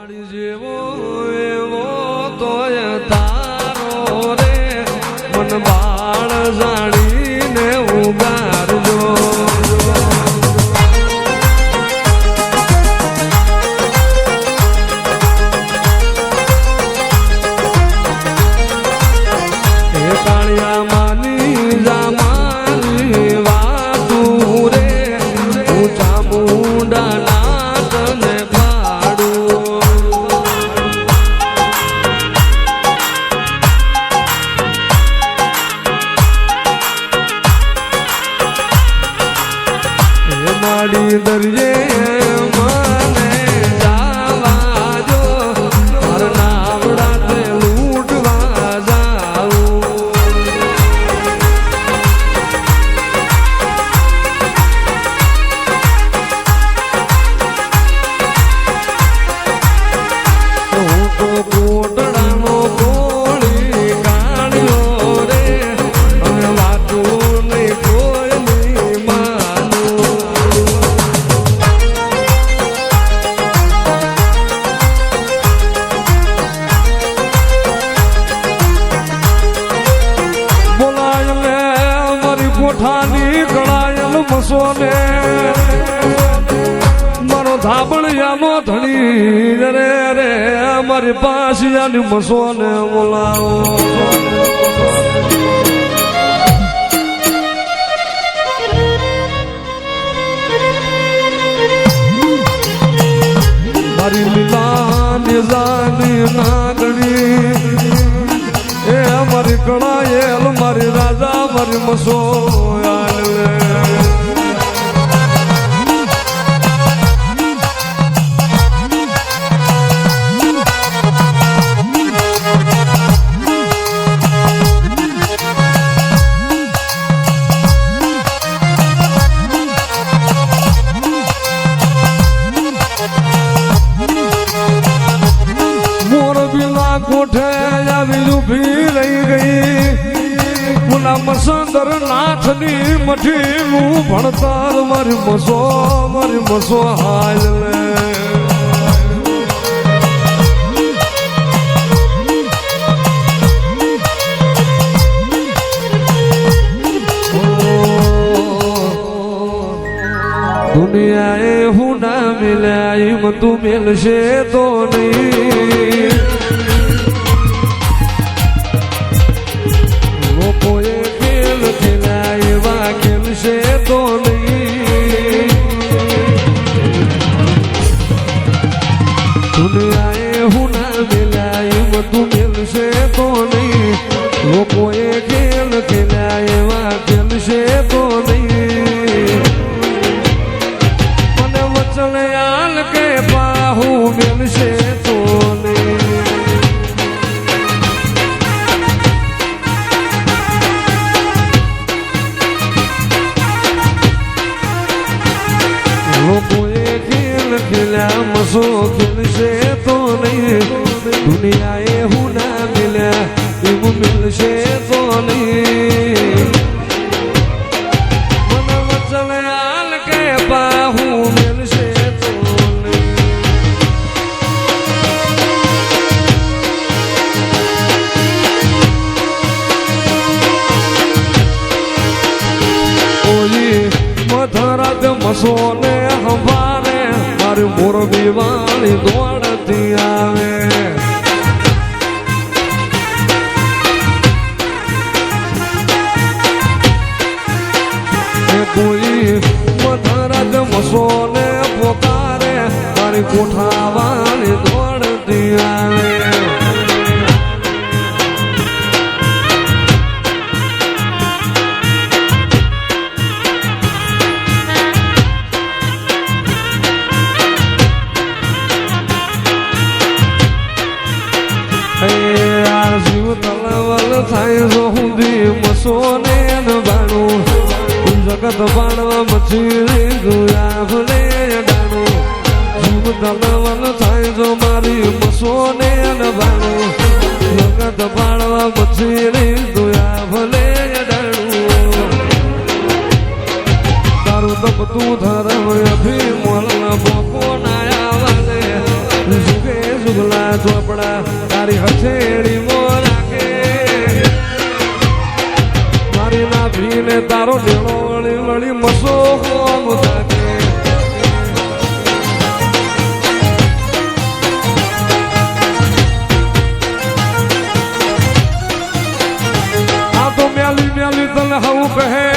મારી જેવો એવો તોય તારો રે મન બાળ જાણીને ઉગારજો એ કાળિયા માની જામાની વાતુ રે ઊંચા મુંડા દરિયે મને જાવા જો માર નાવડા તે લૂંટવા જાઉં હું તો કોટડાનો કોળી કાઢ્યો રે અને વાતું નહીં કોઈ નહીં માનું કોઠાની કળાયલ મસોને મારો ધાબળિયાનો ધણી રે રે મારી પાસિયાની મસોને બોલાવો મારી લીલાની જાની નાગણી એ મારી કળાયેલ મારી રાજા મારી મસો મોરબીના કોઠે આવી ઊભી રહી ગઈ પુલા મસંદર નાથની મઠીનું ભણતર મારી મસો હાલ લે દુનિયાએ હું ના મિલ્યા એમ તું મિલશે તો નહીં લોકોએ ખેલ ખેલ્યા એવા ખેલશે તો નહીં દુનિયાએ હું ના મિલ્યા એમ તું મિલશે તો નહીં લોકોએ ખેલ ખેલ્યા એવા ખેલશે તો નહીં વચનયાલ કે બાહુ મિલશે તો લોકોએ ખેલ ખેલ્યા મસો ખેલશે તો નહીં દુનિયાએ હું ના મિલ્યા એવું મિલશે તો નહીં મને વચનયાલ કે બાહુ મિલશે તો નહીં મધરાત મસોને હંભારે મારી મોરબી વાળી દોડતી આવે કોઈ મધરાત મસોને પોકારે મારી કોઠા વાળી દોડતી આવે જીવ તલવલ થાય જો સુધી મસોને બાણું જગત બાણવા મચીરી જોયા ભલે ડાણું જીવ તલવલ થાય જો મારી મસોને બાણું જગત બાણવા મચીરી જોયા ભલે ડાણું તારું તપ તું ધરમ અભી મોલ બોકો નાયા વાલે ઝૂલા ચોપડા તારી હથેળી મોરાકે મારી ના ભીને તારો ડેળો વળી વળી મસો કોમ થાકે આ તો મ્યાલી મ્યાલી તને હવું કહે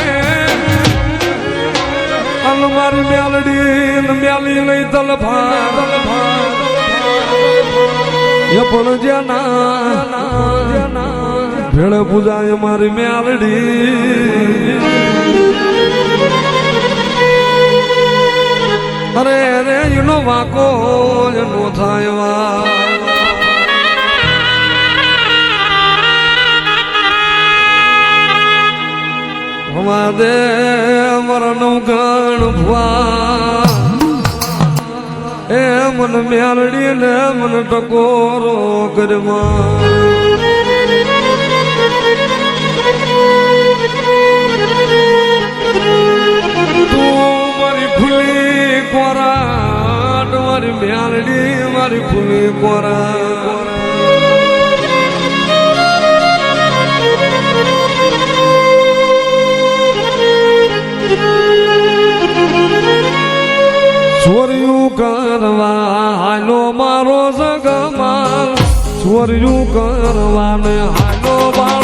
મારી મ્યાલડી મ્યાલી લઈ તલ ભાર એ પણ જ્યાં ભેળ પૂજાય મારી મ્યાલડી અરે રે એનો વાકો એનો થાય વા દે મરનું ગણ ભવા એ મન મ્યાલડી ને મન ટકોરો કરવા તું મારી ફૂલી કોરા મારી મ્યાલડી મારી ફૂલી કોરા ચોર્યું કરવા હાલો મારો જગમાલ ચોર્યું કરવા ને હાલો બાળ